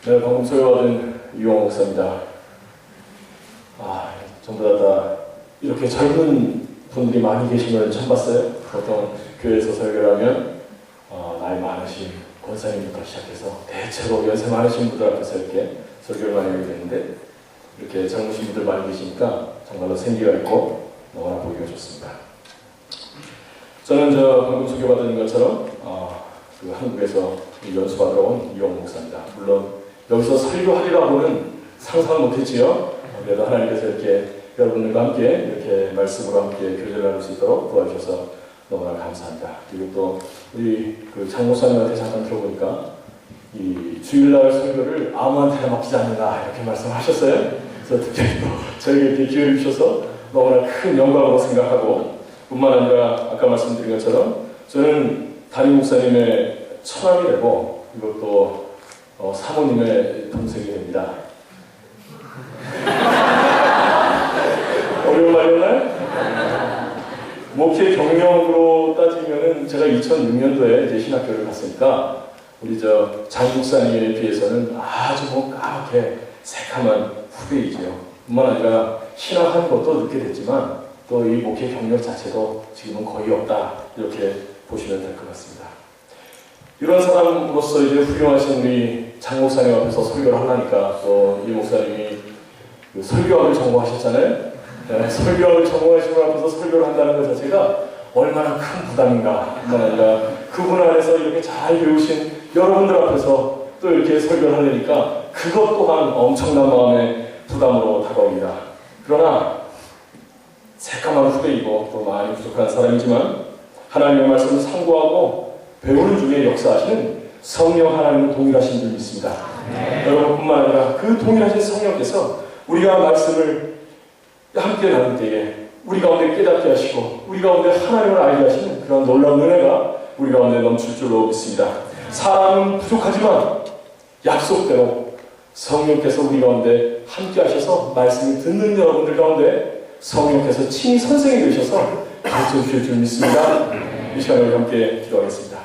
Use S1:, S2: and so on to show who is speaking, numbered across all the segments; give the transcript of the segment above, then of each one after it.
S1: 네, 방금 소개받은 유영 목사입니다. 전부 다 이렇게 젊은 분들이 많이 계신 걸 처음 봤어요. 보통 교회에서 설교를 하면 나이 많으신 권사님부터 시작해서 대체로 연세 많으신 분들 앞에서 이렇게 설교를 많이 하게 되는데, 이렇게 젊으신 분들 많이 계시니까 정말로 생기가 있고 너무나 보기가 좋습니다. 저는 방금 소개받은 것처럼 한국에서 연수받으러 온 유영 목사입니다. 물론 여기서 설교하리라고는 상상 못했지요. 그래도 하나님께서 이렇게 여러분들과 함께 이렇게 말씀으로 함께 교제를 나눌 수 있도록 도와주셔서 너무나 감사합니다. 그리고 또 우리 장 목사님한테 잠깐 들어보니까 이 주일날 설교를 아무한테나 맡기지 않는다 이렇게 말씀하셨어요. 그래서 특별히 또 저에게 이렇게 기회를 주셔서 너무나 큰 영광으로 생각하고, 뿐만 아니라 아까 말씀드린 것처럼 저는 담임 목사님의 처남이 되고, 그리고 또 사모님의 동생이 됩니다. 어려운 말이었나요? 목회 경력으로 따지면은 제가 2006년도에 이제 신학교를 갔으니까 우리 장 목사님에 비해서는 아주 까맣게 새카만 후배이죠. 뿐만 아니라 신학한 것도 늦게 됐지만 또 이 목회 경력 자체도 지금은 거의 없다 이렇게 보시면 될 것 같습니다. 이런 사람으로서 이제 훌륭하신 우리 장 목사님 앞에서 설교를 하려니까, 또 이 목사님이 설교학을 전공하셨잖아요. 네, 설교학을 전공하신 분 앞에서 설교를 한다는 것 자체가 얼마나 큰 부담인가. 뿐만 아니라 그분 안에서 이렇게 잘 배우신 여러분들 앞에서 또 이렇게 설교를 하려니까 그것 또한 엄청난 마음의 부담으로 다가옵니다. 그러나 새까만 후배이고 또 많이 부족한 사람이지만 하나님의 말씀을 상고하고 배우는 중에 역사하시는 성령 하나님은 동일하신 줄 믿습니다. 여러분뿐만 아니라 그 동일하신 성령께서 우리가 말씀을 함께 나눌 때에 우리 가운데 깨닫게 하시고 우리 가운데 하나님을 알게 하시는 그런 놀라운 은혜가 우리 가운데 넘칠 줄로 믿습니다. 사람은 부족하지만 약속대로 성령께서 우리 가운데 함께 하셔서 말씀을 듣는 여러분들 가운데 성령께서 친히 선생이 되셔서 가르쳐 주실 줄 믿습니다. 이 시간에 우리 함께 기도하겠습니다.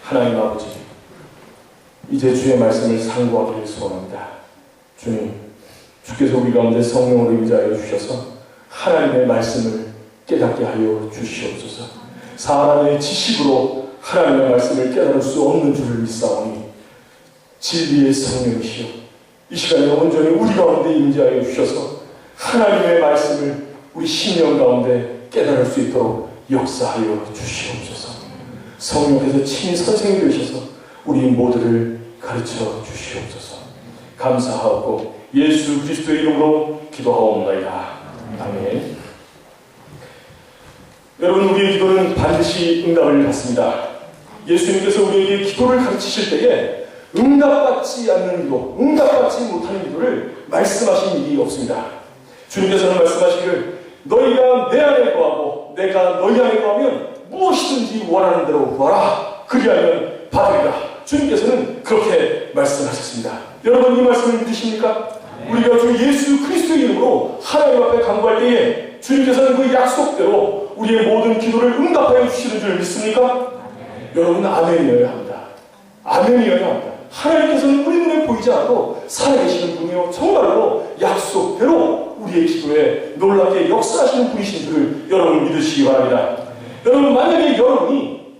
S1: 하나님 아버지, 이제 주의 말씀을 상고하기를 소원합니다. 주님, 주께서 우리 가운데 성령으로 임재하여 주셔서 하나님의 말씀을 깨닫게 하여 주시옵소서. 사람의 지식으로 하나님의 말씀을 깨달을 수 없는 줄을 믿사오니 진리의 성령이시여, 이 시간에 온전히 우리 가운데 임재하여 주셔서 하나님의 말씀을 우리 심령 가운데 깨달을 수 있도록 역사하여 주시옵소서. 성령께서 친히 선생님이 되셔서 우리 모두를 가르쳐 주시옵소서. 감사하고 예수 그리스도의 이름으로 기도하옵나이다. 아멘. 여러분, 우리의 기도는 반드시 응답을 받습니다. 예수님께서 우리에게 기도를 가르치실 때에 응답받지 않는 기도, 응답받지 못하는 기도를 말씀하신 일이 없습니다. 주님께서는 말씀하시기를 너희가 내 안에 거하고 내가 너희 안에 거하면 무엇이든지 원하는 대로 구하라. 그리하면 받으리라. 주님께서는 그렇게 말씀하셨습니다. 여러분, 이 말씀을 믿으십니까? 우리가 주 예수 그리스도의 이름으로 하나님 앞에 간구할 때에 주님께서는 그 약속대로 우리의 모든 기도를 응답하여 주시는 줄 믿습니까? 여러분, 아멘이어야 합니다. 아멘이어야 합니다. 하나님께서는 우리 눈에 보이지 않아도 살아계시는 분이요, 정말로 약속대로 우리의 기도에 놀랍게 역사하시는 분이신 줄을 여러분 믿으시기 바랍니다. 여러분, 만약에 여러분이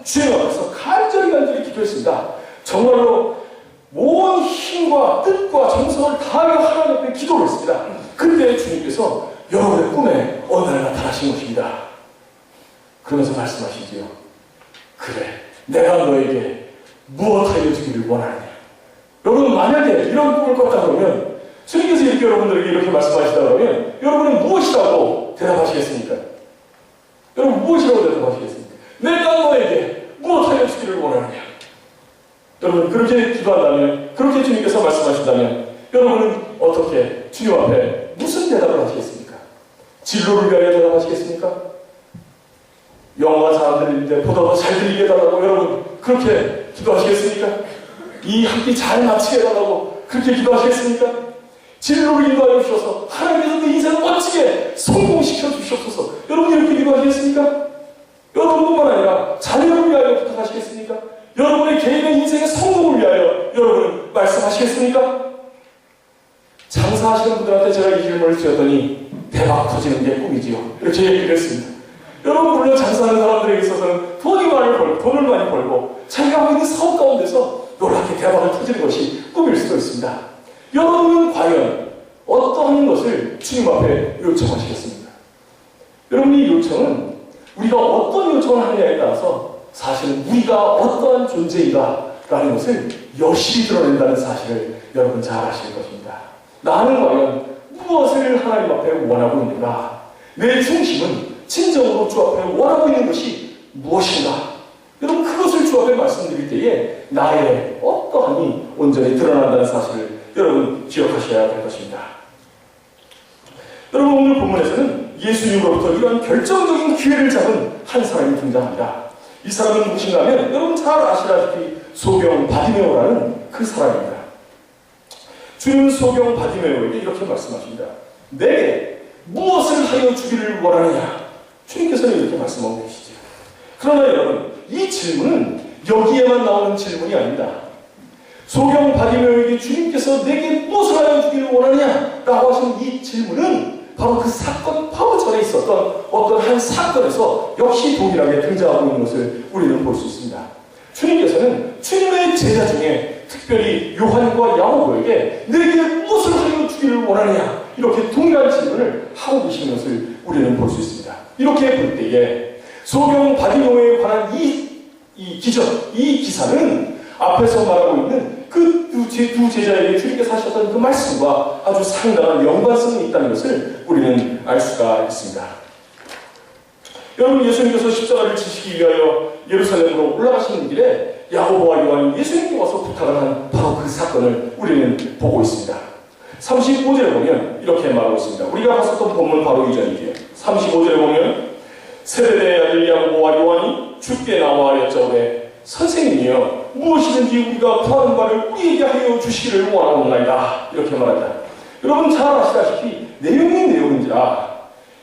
S1: 주님 앞에서 간절히 기도했습니다. 정말로 온 힘과 뜻과 정성을 다하여 하나님 앞에 기도를 했습니다. 그때 주님께서 여러분의 꿈에 어느 날 나타나신 것입니다. 그러면서 말씀하시지요. 그래, 내가 너에게 무엇하여 주기를 원하느냐. 여러분, 만약에 이런 꿈을 꿨다 그러면, 주님께서 이렇게 여러분들에게 이렇게 말씀하시다 그러면 여러분은 무엇이라고 대답하시겠습니까? 여러분, 무엇이라고 대답하시겠습니까? 내가 너에게 무엇하여 주기를 원하느냐. 여러분, 그렇게 기도한다면, 그렇게 주님께서 말씀하신다면 여러분은 어떻게 주님 앞에 무슨 대답을 하시겠습니까? 진로를 위하여 대답하시겠습니까? 영어가 잘 들리는데 보다 더 잘 들리게 해달라고 여러분 그렇게 기도하시겠습니까? 이 학기 잘 마치게 해달라고 그렇게 기도하시겠습니까? 진로를 인도하여 주셔서 하나님께서 그 인생을 멋지게 성공시켜 주시옵소서. 여러분, 이렇게 기도하시겠습니까? 여러분뿐만 아니라 자녀를 위하여 부탁하시겠습니까? 여러분의 개인의 인생의 성공을 위하여 여러분은 아시겠습니까? 장사하시는 분들한테 제가 이 질문을 드렸더니 대박 터지는 게 꿈이지요. 이렇게 얘기를 했습니다. 여러분, 물론 장사하는 사람들에게 있어서는 돈을 많이 벌고 자기가 하고 있는 사업 가운데서 놀랍게 대박을 터지는 것이 꿈일 수도 있습니다. 여러분은 과연 어떠한 것을 주님 앞에 요청하시겠습니까? 여러분의 요청은 우리가 어떤 요청을 하느냐에 따라서 사실은 우리가 어떠한 존재인가라는 것을 여실히 드러낸다는 사실을 여러분 잘 아실 것입니다. 나는 과연 무엇을 하나님 앞에 원하고 있는가? 내 중심은 진정으로 주 앞에 원하고 있는 것이 무엇인가? 여러분, 그것을 주 앞에 말씀드릴 때에 나의 어떠함이 온전히 드러난다는 사실을 여러분 기억하셔야 될 것입니다. 여러분, 오늘 본문에서는 예수님으로부터 이러한 결정적인 기회를 잡은 한 사람이 등장합니다. 이 사람은 누구신가 하면 여러분 잘 아시다시피 소경 바디메오라는 그 사람입니다. 주님은 소경 바디메오에게 이렇게 말씀하십니다. 내게 무엇을 하여 주기를 원하느냐? 주님께서는 이렇게 말씀하고 계시죠. 그러나 여러분, 이 질문은 여기에만 나오는 질문이 아닙니다. 소경 바디메오에게 주님께서 내게 무엇을 하여 주기를 원하느냐? 라고 하신 이 질문은 바로 그 사건 바로 전에 있었던 어떤 한 사건에서 역시 동일하게 등장하고 있는 것을 우리는 볼 수 있습니다. 주님께서는 주님의 제자 중에 특별히 요한과 야고보에게 내게 무엇을 하여 주기를 원하느냐? 이렇게 동일한 질문을 하고 계시는 것을 우리는 볼 수 있습니다. 이렇게 볼 때에 소경 바디메오에 관한 이 기사는 앞에서 말하고 있는 그 두 제자에게 주님께서 하셨던 그 말씀과 아주 상당한 연관성이 있다는 것을 우리는 알 수가 있습니다. 여러분, 예수님께서 십자가를 지시기 위하여 예루살렘으로 올라가시는 길에 야고보와 요한이 예수님께 와서 부탁을 한 바로 그 사건을 우리는 보고 있습니다. 35절에 보면 이렇게 말하고 있습니다. 우리가 봤었던 본문 바로 이전이지요. 35절에 보면 세베대의 아들 야고보와 요한이 주께 나와 여쭤오되 선생님이여, 무엇이든지 우리가 구하는 바를 우리에게 하여 주시기를 원하옵나이다. 이렇게 말합니다. 여러분 잘 아시다시피 내용이 내용인지라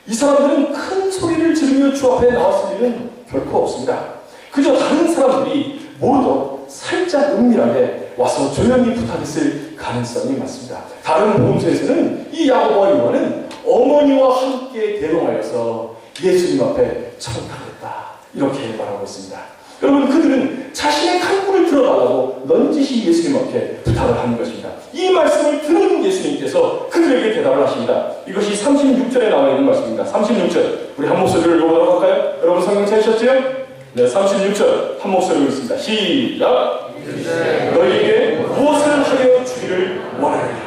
S1: 이 사람들은 큰 소리를 지르며 주 앞에 나왔을 일은 결코 없습니다. 그저 다른 사람들이 모두 살짝 은밀하게 와서 조용히 부탁했을 가능성이 많습니다. 다른 복음서에서는 이 야고보와 요한은 어머니와 함께 대동하여서 예수님 앞에 청탁했다. 이렇게 말하고 있습니다. 여러분, 그들은 자신의 간구를 들어달라고 넌지시 예수님 앞에 부탁을 하는 것입니다. 이 말씀을 들은 예수님께서 그들에게 대답을 하십니다. 이것이 36절에 나와 있는 말씀입니다. 36절. 우리 한 목소리를 읽어보도록 할까요? 여러분 성경 찾으셨죠? 네, 36절 한 목소리로 읽습니다. 시작! 너희에게 무엇을 하여 주기를 원하느냐?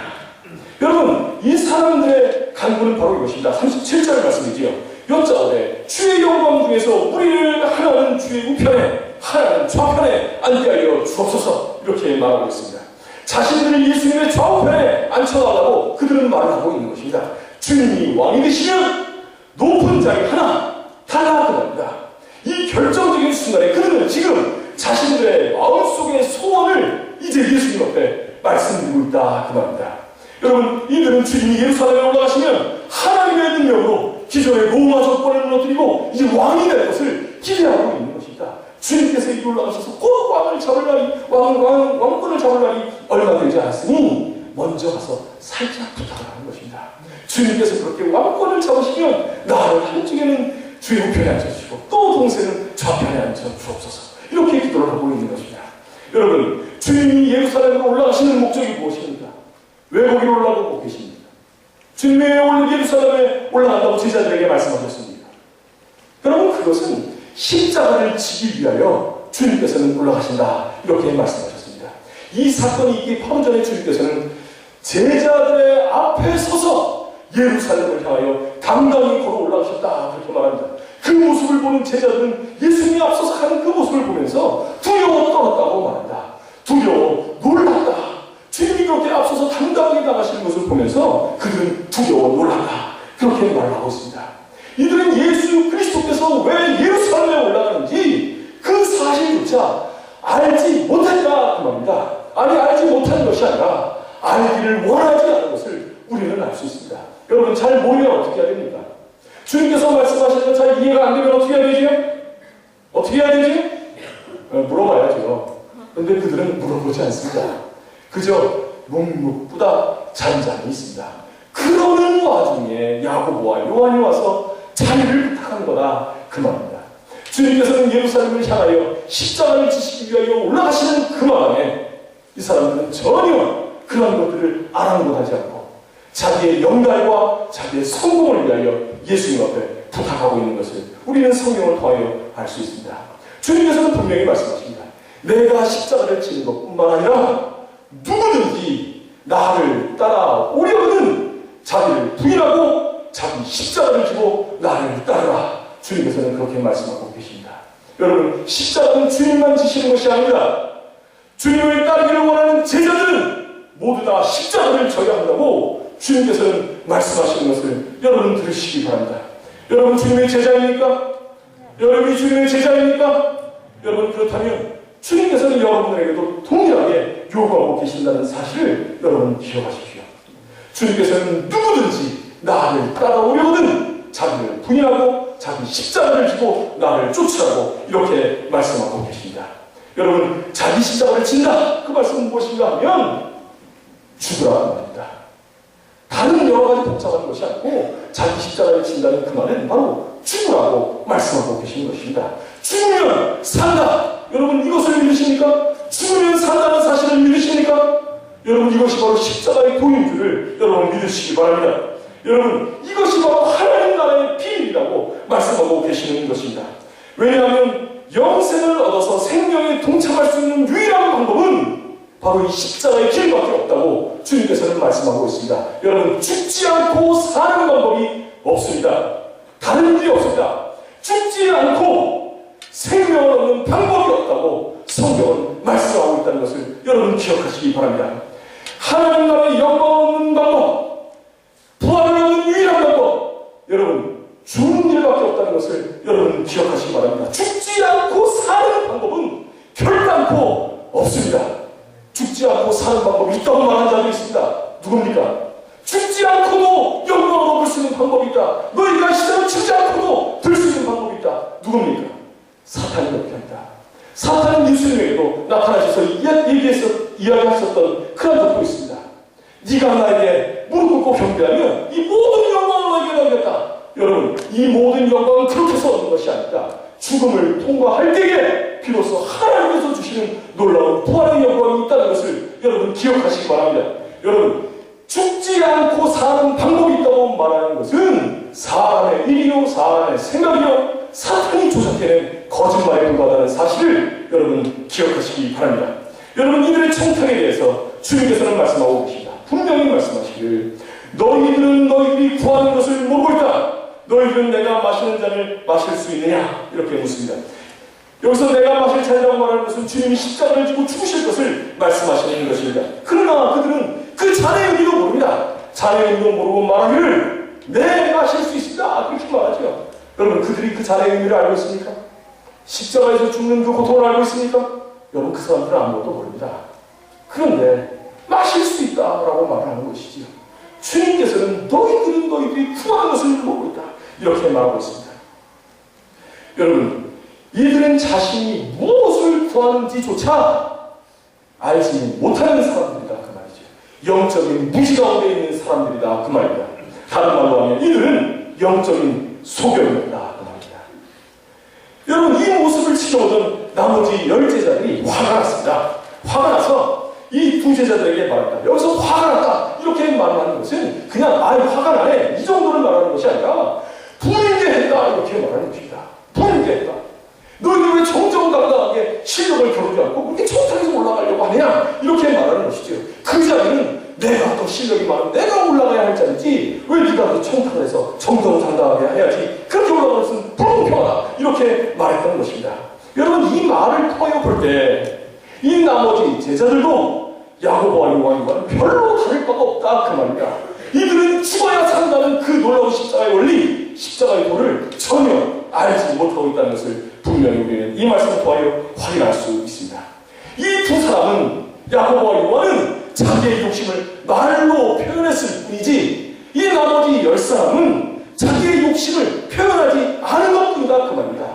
S1: 여러분, 이 사람들의 간구는 바로 이것입니다. 37절 말씀이지요. 여짜오되 주의 영광 중에서 우리를 하나는 주의 우편에 하나는 좌편에 앉게 하여 주옵소서. 이렇게 말하고 있습니다. 자신들을 예수님의 좌우편에 앉혀달라고 그들은 말을 하고 있는 것입니다. 주님이 왕이 되시면 높은 자리 하나 달라고 합니다. 이 결정적인 순간에 그들은 지금 자신들의 마음속의 소원을 이제 예수님 앞에 말씀드리고 있다 그 말입니다. 여러분, 이들은 주님이 예루살렘에 올라가시면 하나님의 능력으로 기존의 로마 정권을 무너뜨리고 이제 왕이 될 것을 기대하고 있는 것입니다. 주님께서 이리 올라가셔서 꼭 왕을 잡을 날이 왕권을 잡을 날이 얼마 되지 않았으니 먼저 가서 살짝 부탁을 하는 것입니다. 주님께서 그렇게 왕권을 잡으시면 나를 한쪽에는 주의 우편에 앉혀주시고 또 동생은 좌편에 앉혀주옵소서. 이렇게 기도를 하고 있는 것입니다. 여러분, 주님이 예루살렘으로 올라가시는 목적이 무엇입니까? 왜 거기로 올라가고 계십니까? 주님이 오늘 예루살렘에 올라간다고 제자들에게 말씀하셨습니다. 여러분, 그것은 십자가를 지기 위하여 주님께서는 올라가신다. 이렇게 말씀하셨습니다. 이 사건이 있기 바로 전에 주님께서는 제자들의 앞에 서서 예루살렘을 향하여 당당히 걸어 올라가셨다. 그렇게 말합니다. 그 모습을 보는 제자들은 예수님이 앞서서 가는 그 모습을 보면서 두려워 떨었다고 말한다. 두려워 놀랐다. 주님이 그렇게 앞서서 당당하게 나가시는 것을 보면서 그들은 두려워 놀랐다. 그렇게 말을 하고 있습니다. 이들은 예수 그리스도께서 왜 예루살렘에 올라가는지 그 사실조차 알지 못했다 그 말입니다. 아니, 알지 못하는 것이 아니라 알기를 원하지 않은 것을 우리는 알 수 있습니다. 여러분, 잘 모르면 어떻게 해야 됩니까? 주님께서 말씀하시는 건 잘 이해가 안 되면 어떻게 해야 되죠? 어떻게 해야 되지? 물어봐야죠. 그런데 그들은 물어보지 않습니다. 그저 묵묵부답 잠잠히 있습니다. 그러는 와중에 야고보와 요한이 와서 자리를 부탁한 거다 그 말입니다. 주님께서는 예루살렘을 향하여 십자가를 지시기 위하여 올라가시는 그 마당에 이 사람들은 전혀 그런 것들을 아랑곳하지 않고 자기의 영달과 자기의 성공을 위하여 예수님 앞에 부탁하고 있는 것을 우리는 성경을 통하여 알 수 있습니다. 주님께서는 분명히 말씀하십니다. 내가 십자가를 지는 것뿐만 아니라 누구든지 나를 따라오려거든 자기를 부인하고 자기 십자가를 지고 나를 따르라. 주님께서는 그렇게 말씀하고 계십니다. 여러분, 십자가는 주님만 지시는 것이 아닙니다. 주님을 따르기를 원하는 제자들은 모두 다 십자가를 져야 한다고 주님께서는 말씀하시는 것을 여러분 들으시기 바랍니다. 여러분 주님의 제자입니까? 여러분이 주님의 제자입니까? 여러분 그렇다면 주님께서는 여러분들에게도 동일하게 요구하고 계신다는 사실을 여러분 기억하십시오. 주님께서는 누구든지 나를 따라오려거든 자기를 부인하고 자기 십자가를 지고 나를 쫓으라고 이렇게 말씀하고 계십니다. 여러분 자기 십자가를 진다 그 말씀은 무엇인가 하면 죽으라는 말입니다. 다른 여러 가지 복잡한 것이 아니고 자기 십자가를 진다는 그 말은 바로 죽으라고 말씀하고 계신 것입니다. 죽으면 산다. 여러분 이것을 믿으십니까? 죽으면 산다는 사실을 믿으십니까? 여러분 이것이 바로 십자가의 도인 줄을 여러분 믿으시기 바랍니다. 여러분 이것이 바로 하나님 나라의 비밀이라고 말씀하고 계시는 것입니다. 왜냐하면 영생을 얻어서 생명에 동참할 수 있는 유일한 방법은 바로 이 십자가의 길밖에 없다고 주님께서는 말씀하고 있습니다. 여러분 죽지 않고 사는 방법이 없습니다. 다른 길이 없습니다. 죽지 않고 생명을 얻는 방법이 없다고 성경은 말씀하고 있다는 것을 여러분 기억하시기 바랍니다. 하나님 나라의 영광을 얻는 방법, 부활을 얻는 유일한 방법, 여러분 죽는 일밖에 없다는 것을 여러분 기억하시기 바랍니다. 죽지 않고 사는 방법은 결단코 없습니다. 죽지 않고 사는 방법이 있다고 말하는 자도 있습니다. 누굽니까? 죽지 않고도 영광을 얻을 수 있는 방법이 있다. 너희가 시대를 치지 않고도 들 수 있는 방법이 있다. 누굽니까? 사탄이 그렇게 합니다. 사탄은 예수님에게도 나타나셔서 이야기하셨던 그런 적도 있습니다. 네가 나에게 무릎 꿇고 경배하면 이 모든 영광을 너에게 넘겼다. 여러분 이 모든 영광은 그렇게 해서 얻는 것이 아니다. 죽음을 통과할 때에 비로소 하나님께서 주시는 놀라운 부활의 영광이 있다는 것을 여러분 기억하시기 바랍니다. 여러분 죽지 않고 사는 방법이 있다고 말하는 것은 사람의 일이요 사람의 생각이요 사탄이 조작해낸 거짓말에 불과하다는 사실을 여러분 기억하시기 바랍니다. 여러분 이들의 청탁에 대해서 주님께서는 말씀하고 계십니다. 분명히 말씀하시기를 너희들은 너희들이 구하는 것을 모르고 있다. 너희들은 내가 마시는 잔을 마실 수 있느냐? 이렇게 묻습니다. 여기서 내가 마실 잔이라고 말하는 것은 주님이 십자가를 지고 죽으실 것을 말씀하시는 것입니다. 그러나 그들은 그 잔의 의미도 모릅니다. 잔의 의미도 모르고 말하기를 네 마실 수 있습니다. 그렇게 말하죠. 여러분 그들이 그 잔의 의미를 알고 있습니까? 십자가에서 죽는 그 고통을 알고 있습니까? 여러분 그 사람들은 아무것도 모릅니다. 그런데 마실 수 있다라고 말하는 것이지요. 주님께서는 너희들은 너희들이 구하는 것을 모르고 있다. 이렇게 말하고 있습니다. 여러분 이들은 자신이 무엇을 구하는지조차 알지 못하는 사람들이다 그 말이죠. 영적인 무지 가운데 있는 사람들이다 그 말입니다. 다른 말로 하면 이들은 영적인 소경이었다 그 말입니다. 여러분 이 모습을 지켜보던 나머지 10제자들이 화가 났습니다. 화가 나서 이 두 제자들에게 말했다. 여기서 화가 났다 이렇게 말하는 것은 그냥 화가 나네 이 정도를 말하는 것이 아니라 불인대했다 이렇게 말하는 것입니다. 불인대했다. 너희들 왜 정정당당하게 실력을 겨루지 않고 그렇게 청탁에서 올라가려고 하냐 이렇게 말하는 것이죠. 그 자리는 내가 더 실력이 많은 내가 올라가야 할 자리지 왜 네가 그 청탁을 해서 정정당당하게 해야지 그렇게 올라가는 것은 불공평하다 이렇게 말했다는 것입니다. 여러분 이 말을 통하여 볼 때 이 나머지 제자들도 야고보와 요한과는 별로 다를 바가 없다 그 말입니다. 이들은 죽어야 산다는 그 놀라운 십자가의 원리 십자가의 도를 전혀 알지 못하고 있다는 것을 분명히 우리는 이 말씀을 통하여 확인할 수 있습니다. 이 두 사람은 야고보와 요한은 자기의 욕심을 말로 표현했을 뿐이지 이 나머지 10사람은 자기의 욕심을 표현하지 않은 것뿐이다 그 말입니다.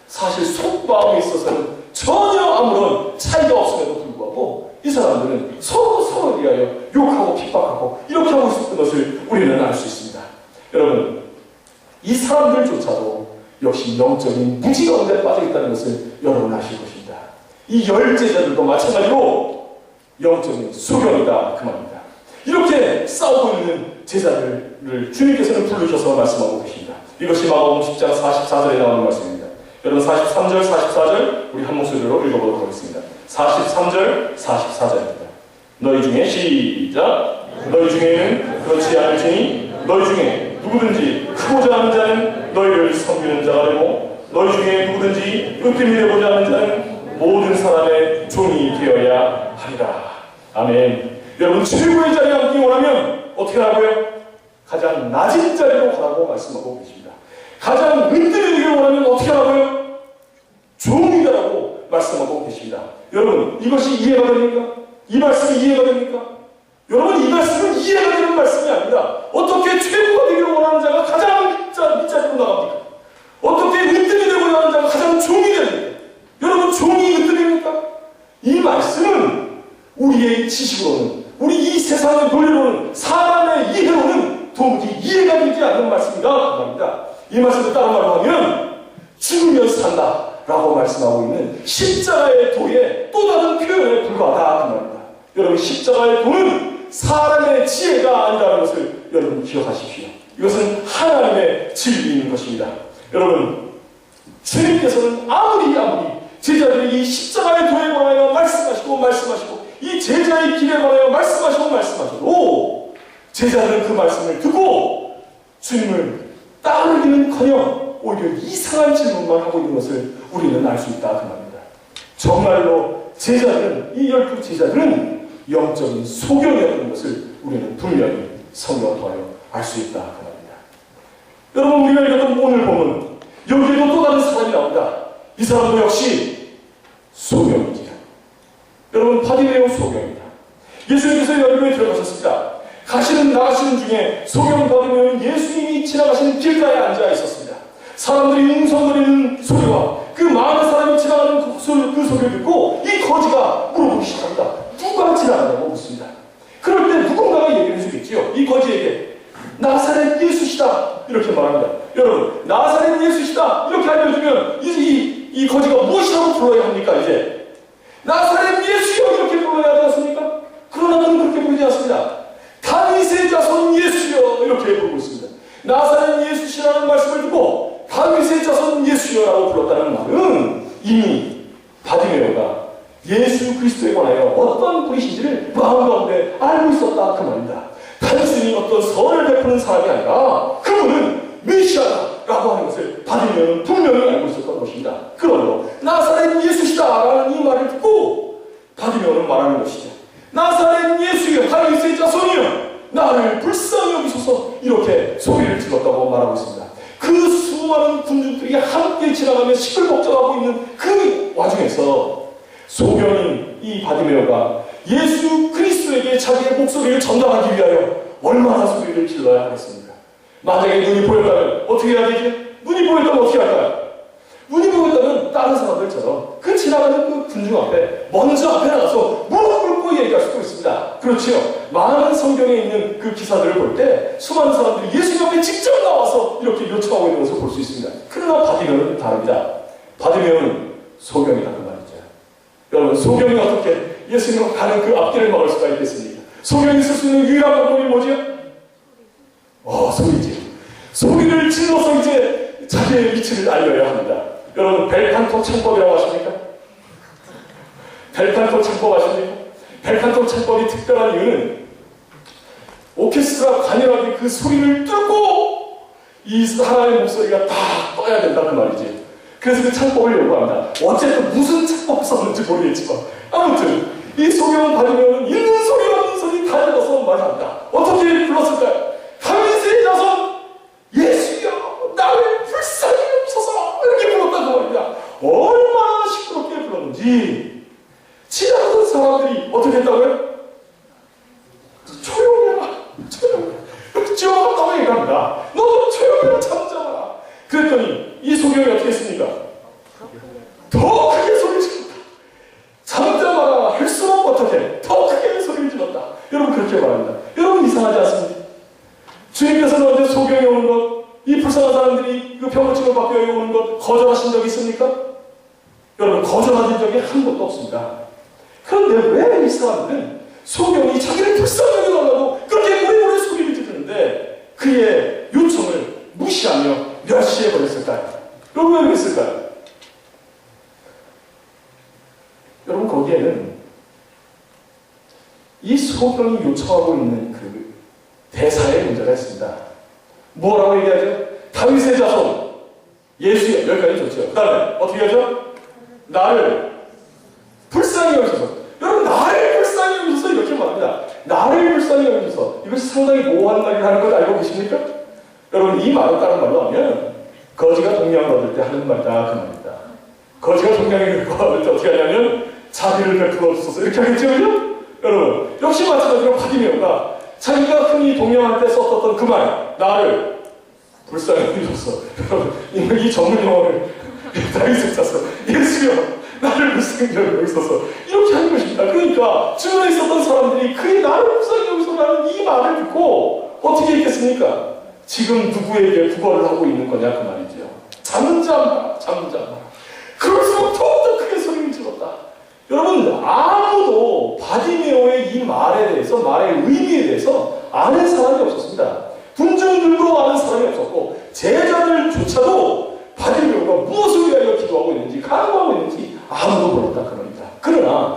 S1: 사실 속마음에 있어서는 전혀 아무런 차이가 없음에도 불구하고 이 사람들은 서로 위하여 욕하고 핍박하고 이렇게 하고 있었던 것을 우리는 알 수 있습니다. 여러분, 이 사람들조차도 역시 영적인 무지 가운데 빠져 있다는 것을 여러분 아실 것입니다. 이 열 제자들도 마찬가지로 영적인 소경이다 그 말입니다. 이렇게 싸우고 있는 제자들을 주님께서는 부르셔서 말씀하고 계십니다. 이것이 마가복음 10장 44절에 나오는 말씀입니다. 여러분 43절, 44절 우리 한 목소리로 읽어보도록 하겠습니다. 43절, 44절입니다. 너희 중에 시작. 너희 중에는 그렇지 않을지니 너희 중에 누구든지 크고자 하는 자는 너희를 섬기는 자가 되고 너희 중에 누구든지 으뜸이 되고자 하는 자는 모든 사람의 종이 되어야 하리라. 아멘. 여러분 최고의 자리에 앉기 원하면 어떻게 하라고요? 가장 낮은 자리로 가라고 말씀하고 계십니다. 가장 은퇴되기를 원하면 어떻게 하라고요? 종이 되라고 말씀하고 계십니다. 여러분 이것이 이해가 됩니까? 이 말씀이 이해가 됩니까? 여러분 이 말씀은 이해가 되는 말씀이 아닙니다. 어떻게 최고가 되기를 원하는 자가 가장 밑자리로 나갑니까? 어떻게 은퇴이 되고자 하는 자가 가장 종이 됩니까? 여러분 종이 은퇴입니까? 이 말씀은 우리의 지식으로는 우리 이 세상의 논리로는 사람의 이해로는 도무지 이해가 되지 않는 말씀이다 그 말입니다. 이 말씀을 다른 말로 하면 죽으면 산다 라고 말씀하고 있는 십자가의 도의 또 다른 표현에 불과하다 그 말입니다. 여러분 십자가의 도는 사람의 지혜가 아니라는 것을 여러분 기억하십시오. 이것은 하나님의 진리인 것입니다. 여러분 주님께서는 아무리 제자들이 이 십자가의 도에 관하여 말씀하시고 이 제자의 길에 관하여 말씀하셔도 제자들은 그 말씀을 듣고 주님을 따르기는커녕 오히려 이상한 질문만 하고 있는 것을 우리는 알 수 있다 그 말입니다. 정말로 제자들은 이 12 제자들은 영적인 소경이었던 것을 우리는 분명히 성경을 통하여 알 수 있다 그 말입니다. 여러분 우리가 읽었던 오늘 보면 여기에도 또 다른 사람이 나옵니다. 이 사람도 역시 소경이지요. 여러분 바디메오 소경입니다. 예수님께서 여름에 들어가셨습니다. 나가시는 중에 소경 바디메오는 예수님이 지나가시는 길가에 앉아 있었습니다. 사람들이 웅성거리는 소리와 그 많은 사람이 지나가는 그 소리를 듣고 이 거지가 물어보기 시작합니다. 누가 지나가냐고 묻습니다. 그럴 때 누군가가 얘기를 해주겠지요. 이 거지에게 나사렛 예수시다 이렇게 말합니다. 여러분 나사렛 예수시다 이렇게 알려주면 이 거지가 무엇이라고 불러야 합니까? 이제 나사렛 예수여 이렇게 불러야 하지 않습니까? 그러나 그는 그렇게 부르지 않습니다. 다윗의 자손 예수여 이렇게 부르고 있습니다. 나사렛 예수시라는 말씀을 듣고 다윗의 자손 예수여라고 불렀다는 말은 이미 바디메오가 예수 그리스도에 관하여 어떤 분이신지를 마음 가운데 알고 있었다 그 말입니다. 단순히 어떤 선을 베푸는 사람이 아니라 그분은 메시아라고 하는 것을 바디메오는 분명히 알고 있었던 것입니다. 그러므로 나사렛 예수시다라는 이 말을 듣고 바디메오는 말하는 것이죠. 나사렛 예수여 다윗의 자손이여 나를 불쌍히 여기소서 이렇게 소리를 질렀다고 말하고 있습니다. 그 수많은 군중들이 함께 지나가며 시끌벅적하고 있는 그 와중에서 소경인 이 바디메오가 예수 그리스도에게 자기의 목소리를 전달하기 위하여 얼마나 소리를 질러야 하겠습니까? 만약에 눈이 보였다면 어떻게 해야 되지? 눈이 보였다면 어떻게 할까요? 눈이 보였다면 다른 사람들처럼 그 지나가는 그 군중 앞에 먼저 앞에 나가서 무릎 꿇고 얘기할 수도 있습니다. 그렇지요. 많은 성경에 있는 그 기사들을 볼 때 수많은 사람들이 예수님 앞에 직접 나와서 이렇게 요청하고 있는 것을 볼 수 있습니다. 그러나 바디메오는 다릅니다. 바디메오는 소경이다 그 말이죠. 여러분 소경이 어떻게 예수님과 가는 그 앞길을 막을 수가 있겠습니까? 소경이 쓸 수 있는 유일한 방법이 뭐지요? 소리지. 소리를 질러서 이제 자기의 위치를 알려야 합니다. 여러분 벨칸토 창법이라고 하십니까? 벨칸토 창법 아십니까? 벨칸토 창법이 특별한 이유는 오케스트라 관여하게 그 소리를 뚫고 이 사람의 목소리가 다 떠야 된다 그 말이지. 그래서 그 창법을 연구합니다. 어쨌든 무슨 창법을 썼는지 모르겠지만 아무튼 이 소경은 바디메오는 있는 소리 없는 소리 다 읽어서 말합니다. 어떻게 불렀을까요? 다윗의 자손 예수여 나를 불쌍히 여기소서 이렇게 불렀다고 말입니다. 얼마나 시끄럽게 불렀는지 지나가던 사람들이 어떻게 했다고요? 조용히 해라 조용히 지어갔다고 얘기합니다. 너도 조용히 해라 잠잠하라. 그랬더니 이 소경이 어떻게 했습니까? 더 크게 소리쳤다. 잠잠하라 할수록 어떻게 병원증을 받고 여기 오는 것 거절하신 적이 있습니까? 여러분, 거절하신 적이 한 번도 없습니다. 그런데 왜 이 사람들은 소경이 자기를 불쌍하게 달라고 그렇게 오래오래 소리를 지르는데 그의 요청을 무시하며 멸시해버렸을까요? 여러분, 왜 그랬을까요? 여러분, 거기에는 이 소경이 요청하고 있는 그 대사의 문제가 있습니다. 뭐라고 얘기하죠? 다윗의 자손, 예수여, 여기까지 좋죠. 그 다음에 어떻게 하죠? 나를 불쌍히 여기셔서, 여러분, 나를 불쌍히 여기셔서 이렇게 말합니다. 나를 불쌍히 여기셔서, 이것이 상당히 모호한 말이라는 걸 알고 계십니까? 여러분, 이 말을 다른 말로 하면 거지가 동양을 얻을 때 하는 말이다, 그 말입니다. 거지가 동양을 얻을 때 어떻게 하냐면 자비를 베풀어 주소서 이렇게 하겠죠, 그죠? 여러분, 역시 마찬가지로 바디메오가 자기가 흔히 동양할 때 썼었던 그 말, 나를 불쌍히 여기셔서, 여러분, 이 전문 용어를 다윗을 짜서 예수여, 나를 불쌍히 여기소서 이렇게 하는 것입니다. 그러니까 주변에 있었던 사람들이 그의 나를 불쌍히 여기소서라는 이 말을 듣고 어떻게 했겠습니까? 지금 누구에게 구걸을 하고 있는 거냐 그 말이죠. 잠잠하라, 잠잠하라. 그럴수록 더욱더 크게 소리를 질렀다. 여러분, 아무도 바디메오의 이 말에 대해서, 말의 의미에 대해서 아는 사람이 없었습니다. 군중들도 아는 사람이 없었고 제자들조차도 바디메오가 무엇을 위하여 기도하고 있는지, 간구하고 있는지 아무도 몰랐다 그 말입니다. 그러나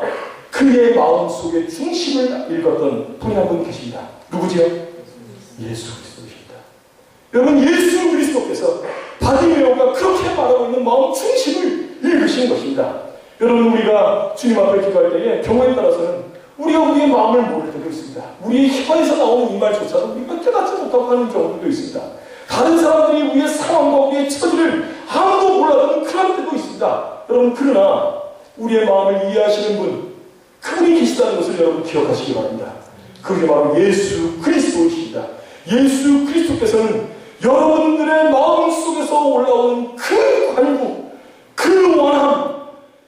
S1: 그의 마음속에 중심을 읽었던 분이 한 분 계십니다. 누구지요? 예수 그리스도이십니다. 여러분, 예수 그리스도께서 바디메오가 그렇게 말하고 있는 마음 중심을 읽으신 것입니다. 여러분, 우리가 주님 앞에 기도할 때에 경우에 따라서는 우리가 우리의 마음을 모를 때도 있습니다. 우리의 혀에서 나오는 이 말조차도 우리가 깨닫지 못하고 하는 경우도 있습니다. 다른 사람들이 우리의 상황과 우리의 처지를 아무도 몰라주는 그런 때도 있습니다. 여러분, 그러나 우리의 마음을 이해하시는 분, 그분이 계시다는 것을 여러분 기억하시기 바랍니다. 그게 바로 예수 그리스도이십니다. 예수 그리스도께서는 여러분들의 마음 속에서 올라오는 그 간구, 그 원함,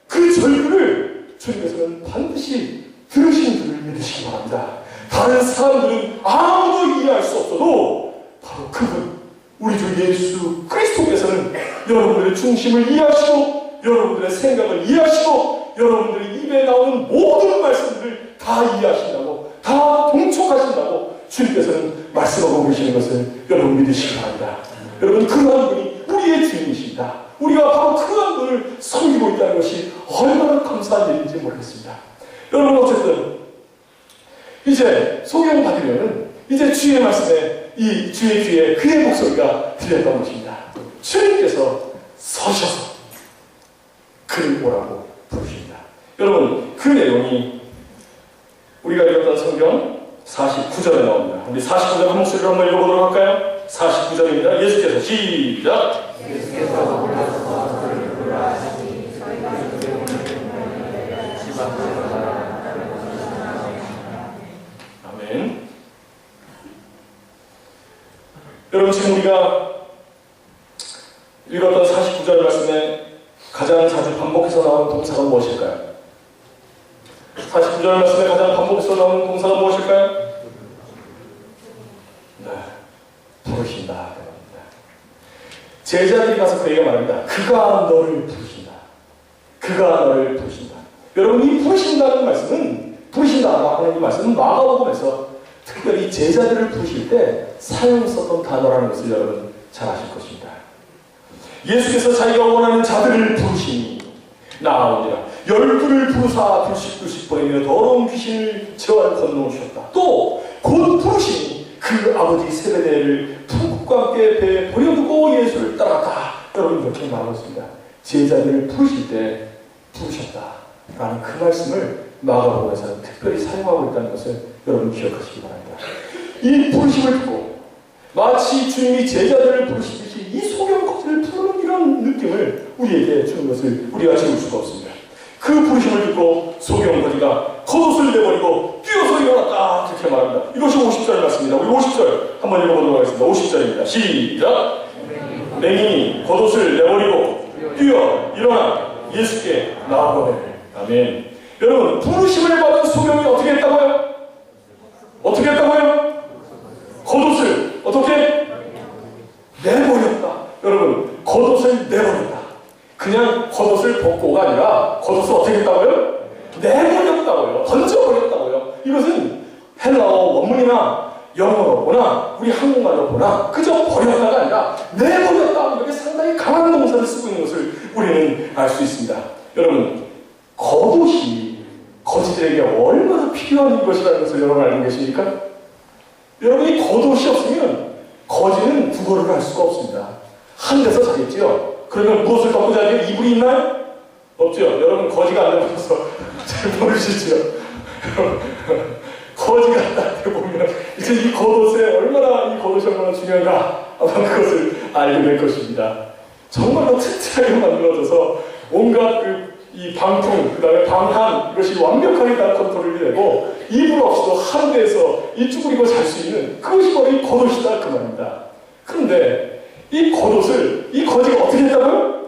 S1: 그 절규를 주님께서는 반드시 들으신 줄을 믿으시기 바랍니다. 다른 사람들은 아무도 이해할 수 없어도 바로 그분, 우리 주 예수 그리스도께서는 여러분들의 중심을 이해하시고 여러분들의 생각을 이해하시고 여러분들의 입에 나오는 모든 말씀들을 다 이해하신다고, 다 동촉하신다고 주님께서는 말씀하고 계시는 것을 여러분 믿으시기 바랍니다. 여러분, 그러한 분이 우리의 주인이십니다. 우리가 바로 그러한 분을 섬기고 있다는 것이 얼마나 감사한 일인지 모르겠습니다. 여러분, 어쨌든 이제 소경 받으려는 이제 주의 말씀에 이 주의 귀에 그의 목소리가 들렸던 것입니다. 주님께서 서셔서 그를 오라고 부르십니다. 여러분, 그 내용이 우리가 읽었던 성경 49절에 나옵니다. 우리 49절 한 목소리로 한번 읽어보도록 할까요? 49절입니다. 예수께서 시작! 예수께서 올라서서 그를 부르라 하시니 저희가 그의 오늘 아멘. 여러분, 지금 우리가 읽었던 49절 말씀에 가장 자주 반복해서 나오는 동사가 무엇일까요? 49절 말씀에 가장 반복해서 나오는 동사가 무엇일까요? 네, 부르신다. 제자들이 가서 그에게 말합니다. 그가 너를 부르신다. 그가 너를 부르신다. 여러분, 이 부르신다는 말씀은, 부르신다라고 하는 이 말씀은 마가복음에서 특별히 제자들을 부르실 때 사용했었던 단어라는 것을 여러분 잘 아실 것입니다. 예수께서 자기가 원하는 자들을 부르시니 나아오니라. 12를 부르사 둘씩 보내며 더러운 귀신을 제어하여 건너오셨다. 또 곧 부르시니 그 아버지 세베대를 품과 함께 배에 버려두고 예수를 따라갔다. 여러분, 이렇게 말하고 있습니다. 제자들을 부르실 때 부르셨다라는 그 말씀을 마가복음에서는 특별히 사용하고 있다는 것을 여러분 기억하시기 바랍니다. 이 부르심을 듣고 마치 주님이 제자들을 부르시듯이 이 소경거지를 부르는 이런 느낌을 우리에게 주는 것을 우리가 지울 수가 없습니다. 그 부르심을 듣고 소경거지가 겉옷을 내버리고 뛰어서 일어났다. 이렇게 말합니다. 이것이 50절 말씀입니다. 우리 50절 한번 읽어보도록 하겠습니다. 50절입니다. 시작! 맹인이 겉옷을 내버리고 뛰어 일어나 예수께 나아오거늘. 아멘. 여러분, 부르심을 받은 소경이 어떻게 했다고요? 어떻게 했다고요? 겉옷을 어떻게? 내버렸다. 여러분, 그냥 겉옷을 벗고가 아니라 겉옷을 어떻게 했다고요? 내버렸다고요. 던져버렸다고요. 이것은 헬라어 원문이나 영어로 보나 우리 한국말로 보나 그저 버렸다가 아니라 내버렸다. 이렇게 상당히 강한 동사를 쓰고 있는 것을 우리는 알 수 있습니다. 여러분, 겉옷이 거지들에게 얼마나 필요한 것이라는 것을 여러분 알고 계십니까? 여러분이 겉옷이 없으면 거지는 구걸을 할 수가 없습니다. 한 데서 자겠지요. 그러면 무엇을 덮고 자요? 이불이 있나요? 없죠. 여러분 거지가 안 되어서 잘 모르시죠. 거지가 딱 보면 이제 이 겉옷에 얼마나 이 겉옷이 얼마나 중요한가 아마 그것을 알게 될 것입니다. 정말로 튼튼하게 만들어져서 온갖 이 방풍, 그 다음에 방한 이것이 완벽하게 다 컨트롤이 되고 이불 없이도 한 데에서 이 쭈그리고 잘 수 있는 그것이 바로 이 겉옷이다 그 말입니다. 그런데 이 겉옷을 이 거지가 어떻게 했다고요?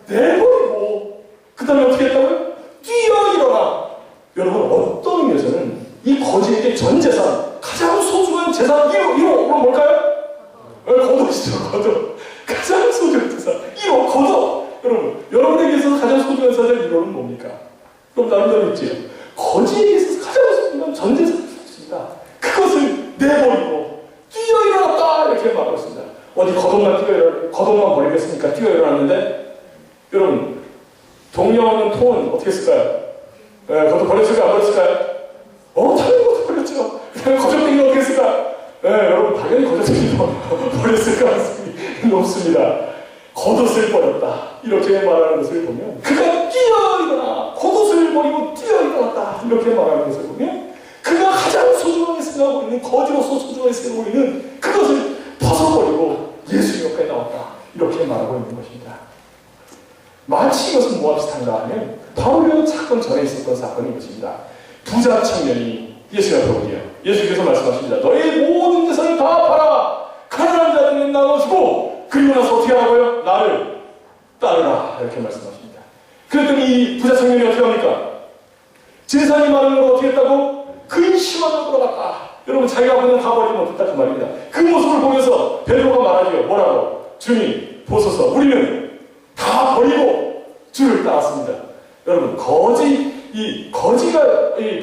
S1: 내버리고 그 다음에 어떻게 했다고요? 뛰어 일어나. 여러분 어떤 의미에서는 이 거지에게 전 재산, 가장 소중한 재산 1호 뭘까요? 겉옷이죠. 겉옷. 가장 소중한 재산 1호 겉옷. 여러분에게 있어서 가장 소중한 재산 1호는 뭡니까? 그럼 나름대로 있지요. 거지에게 있어서 가장 소중한 전 재산이 있습니다. 그것을 내버리고 뛰어 일어났다 이렇게 말하고 있습니다. 어디 겉옷만 버리겠습니까? 뛰어 일어났는데 여러분 동료하는 통은 어떻게 쓸까요? 겉옷 버렸을까요? 안 버렸을까요? 당연히 겉옷 버렸죠. 그냥 거적대기는 어떻게 쓸까요? 여러분 당연히 거적대기도 버렸을 가능성이 높습니다. 겉옷을 버렸다 이렇게 말하는 것을 보면 그가 뛰어 일어나 겉옷을 버리고 뛰어 일어났다 이렇게 말하는 것을 보면 그가 가장 소중하게 생각하고 있는 거지로서 소중하게 생각하고 있는 그것을 벗어버리고 예수 옆에 나왔다 이렇게 말하고 있는 것입니다. 마치 이것은 뭐와 비슷한가 하면 바로 이 사건 전에 있었던 사건인 것입니다. 부자 청년이 예수 앞에 오디요. 예수께서 말씀하십니다. 너의 모든 재산을 다 팔아 가난한 자들에게 나눠주고 그리고 나서 어떻게 하라고요? 나를 따르라 이렇게 말씀하십니다. 그랬더니 이 부자 청년이 어떻게 합니까? 재산이 많은 걸 어떻게 했다고? 근심하며 돌아갔다. 여러분 자기가 그냥 다 버리면 못했다 그 말입니다. 그 모습을 보면서 베드로가 말하죠. 뭐라고? 주님 보소서 우리는 다 버리고 주를 따랐습니다. 여러분 거지가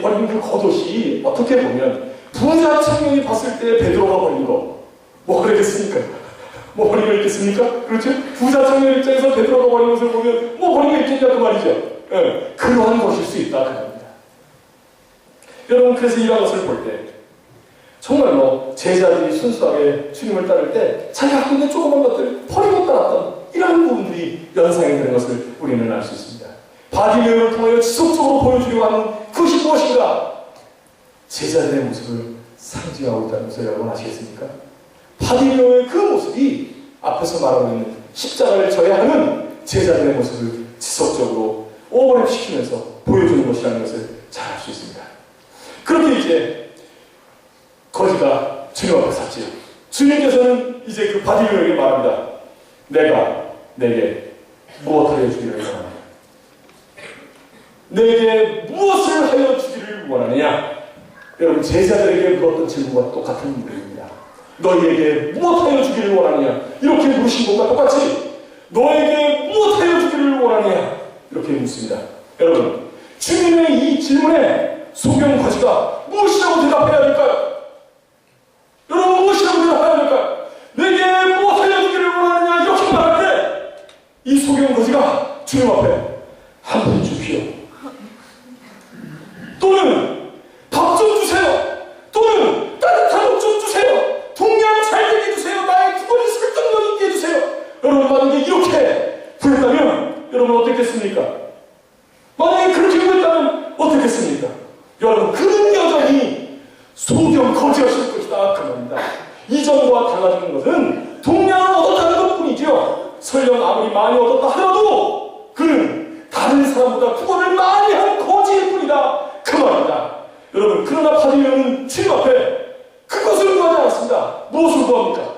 S1: 버린 그 겉옷이 어떻게 보면 부자 청년이 봤을 때 베드로가 버린 거 뭐 그러겠습니까? 뭐 버린 거 있겠습니까? 그렇죠? 부자 청년 입장에서 베드로가 버린 것을 보면 뭐 버린 거 있겠냐 그 말이죠. 그러한 것일 수 있다 그 말입니다. 여러분 그래서 이런 것을 볼 때 정말로 제자들이 순수하게 주님을 따를 때 자기가 갖고 있는 조그만 것들을 버리고 따랐던 이러한 부분들이 연상이 되는 것을 우리는 알 수 있습니다. 바디메오를 통하여 지속적으로 보여주려고 하는 그것이 무엇인가? 제자들의 모습을 상징하고 있다는 것을 여러분 아시겠습니까? 바디메오의 그 모습이 앞에서 말하고 있는 십자가를 져야 하는 제자들의 모습을 지속적으로 오버랩시키면서 보여주는 것이라는 것을 잘 알 수 있습니다. 그렇게 이제 거지가 주님 앞에 섰지요. 주님께서는 이제 그 바디메오에게 말합니다. 내가 내게 무엇하여 주기를 원하느냐? 내게 무엇을 하여 주기를 원하느냐? 여러분 제자들에게 물었던 질문과 똑같은 문제입니다. 너희에게 무엇하여 주기를 원하느냐? 이렇게 물으신 것과 똑같이 너에게 무엇하여 주기를 원하느냐? 이렇게 묻습니다. 여러분 주님의 이 질문에 소경 거지가 무엇이라고 대답해야 될까요? 여러분 무엇이라고 대답해야 될까요? 내게 무엇하여 주기를 원하느냐? 이렇게 말할 때 이 소경 거지가 주님 앞에 한 푼 주시오. 또는 밥 좀 주세요. 또는 따뜻한 옷 좀 주세요. 동양 잘 되게 해주세요. 나의 두번이 설득력 있게 해주세요. 여러분 만약에 이렇게 구했다면 여러분 어떻겠습니까? 만약에 그렇게 구했다면 어떻겠습니까? 여러분 그는 여전히 소경 거지였을 것이다 그 말입니다. 이전과 달라지는 것은 동양을 얻었다는 것뿐이죠. 설령 아무리 많이 얻었다 하더라도 그는 다른 사람보다 구원을 많이 한 거지일 뿐이다 그 말입니다. 여러분 그러나 바디메오는 주님 앞에 그것을 구하지 않았습니다. 무엇을 구합니까?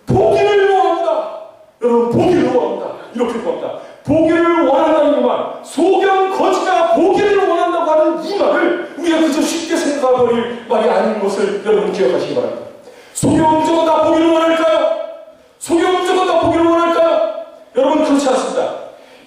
S1: 보기를 원합니다. 여러분 보기를 원합니다. 이렇게 구합니다. 보기를 원한다는 것만 소경 거지가 보기를 원한다고 하는 이 말을 우리가 그저 쉽게 생각해버릴 말이 아닌 것을 여러분 기억하시기 바랍니다. 소경 무조건 다 보기를 원할까요? 소경 무조건 다 보기를 원할까요? 여러분 그 그렇지 않습니다.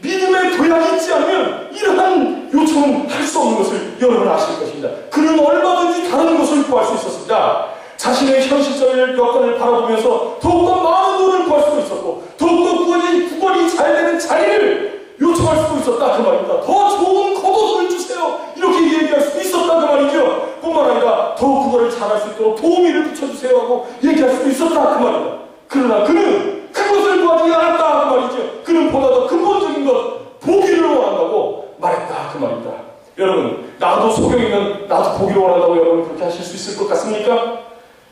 S1: 믿음의 도약이 있지 않으면 이러한 요청은 할 수 없는 것을 여러분 아실 것입니다. 그는 얼마든지 다른 것을 구할 수 있었습니다. 자신의 현실적인 여건을 바라보면서 더욱더 많은 돈을 구할 수도 있었고 더욱더 구걸이 잘 되는 자리를 요청할 수도 있었다 그 말입니다. 더 좋은 겉옷을 주세요 이렇게 얘기할 수도 있었다 그 말이죠. 뿐만 아니라 더 구걸을 잘할 수 있도록 도우미를 붙여주세요 하고 얘기할 수도 있었다 그 말입니다. 그러나 그는 그것을 구하지 않았다 그 말이죠. 그는 보다 더 근본적인 것 보기를 원한다고 말했다 그 말입니다. 여러분 나도 소경이면 나도 보기를 원한다고 여러분 그렇게 하실 수 있을 것 같습니까?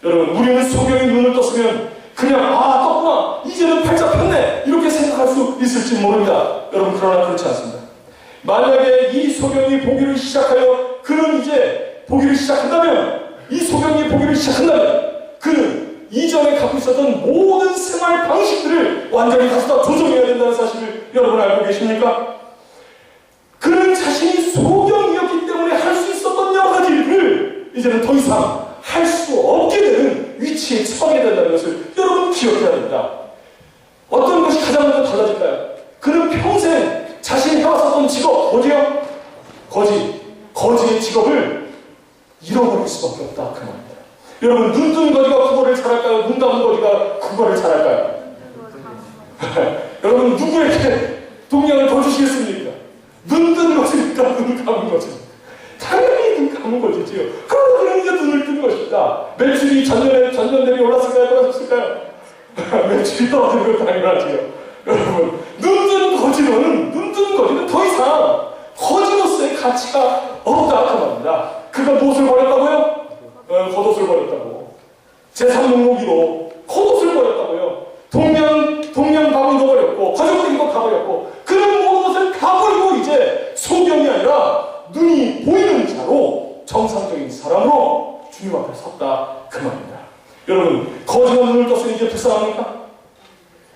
S1: 여러분 우리는 소경이 눈을 떴으면 그냥 떴구나 이제는 팔자 폈네 이렇게 생각할 수 있을지 모릅니다. 여러분 그러나 그렇지 않습니다. 만약에 이 소경이 보기를 시작하여 그는 이제 보기를 시작한다면 이 소경이 보기를 시작한다면 그는 이전에 갖고 있었던 모든 생활 방식들을 완전히 다시 다 조정해야 된다는 사실을 여러분 알고 계십니까? 그는 자신이 소경이었기 때문에 할 수 있었던 여러 가지 일들을 이제는 더 이상 할 수 없게 되는 위치에 처하게 된다는 것을 여러분 기억해야 됩니다. 어떤 것이 가장 먼저 달라질까요? 그는 평생 자신이 해왔었던 직업 뭐지요? 거지의 직업을 잃어버릴 수밖에 없다 그 말입니다. 여러분 눈 뜬 거지가 국어를 잘할까요? 눈 감은 거지가 국어를 잘할까요? 여러분 누구에게 동력을 더 주시겠습니까? 눈 뜬 거지니까 눈 감은 거지. 당연히 눈 감은 거지요. 그러면 이제 눈을 뜬 것입니다. 매출이 전년 대비 올랐을까요? 떨어졌을까요? 매출이 떨어진 건 당연하지요. 여러분 눈 뜬 거지는 더 이상 거지로서의 가치가 없다 그 말입니다. 그가 무엇을 버렸다고요? 겉옷을 버렸다고. 제3목록이로 겉옷을 버렸다고요. 동양 가방도 버렸고 가족적인 거 다 버렸고 그런 모든 것을 다 버리고 이제 소경이 아니라 눈이 보이는 자로 정상적인 사람으로 주님 앞에 섰다 그 말입니다. 여러분 거지가 눈을 떴으니 이제 불쌍합니까?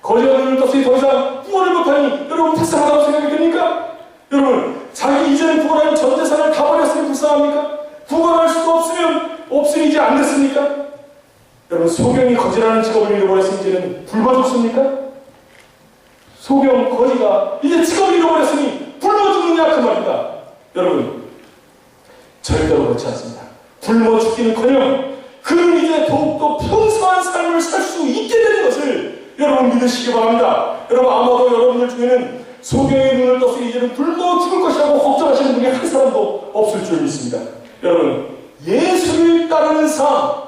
S1: 거지가 눈을 떴으니 더 이상 구원을 못하니 여러분 불쌍하다고 생각이 됩니까? 여러분 자기 이전에 구원하는 전 재산을 다 버렸으니 불쌍합니까? 구원할 수도 없으니 이제 안 됐습니까? 여러분 소경이 거지라는 직업을 잃어버렸으니 이제는 굶어 죽습니까? 소경 거지가 이제 직업을 잃어버렸으니 굶어 죽느냐 그 말입니다. 여러분 절대로 그렇지 않습니다. 굶어 죽기는커녕 그는 이제 더욱더 풍성한 삶을 살 수 있게 되는 것을 여러분 믿으시기 바랍니다. 여러분 아마도 여러분들 중에는 소경의 눈을 떠서 이제는 굶어 죽을 것이라고 걱정하시는 분이 한 사람도 없을 줄 믿습니다. 여러분 예수를 따르는 삶,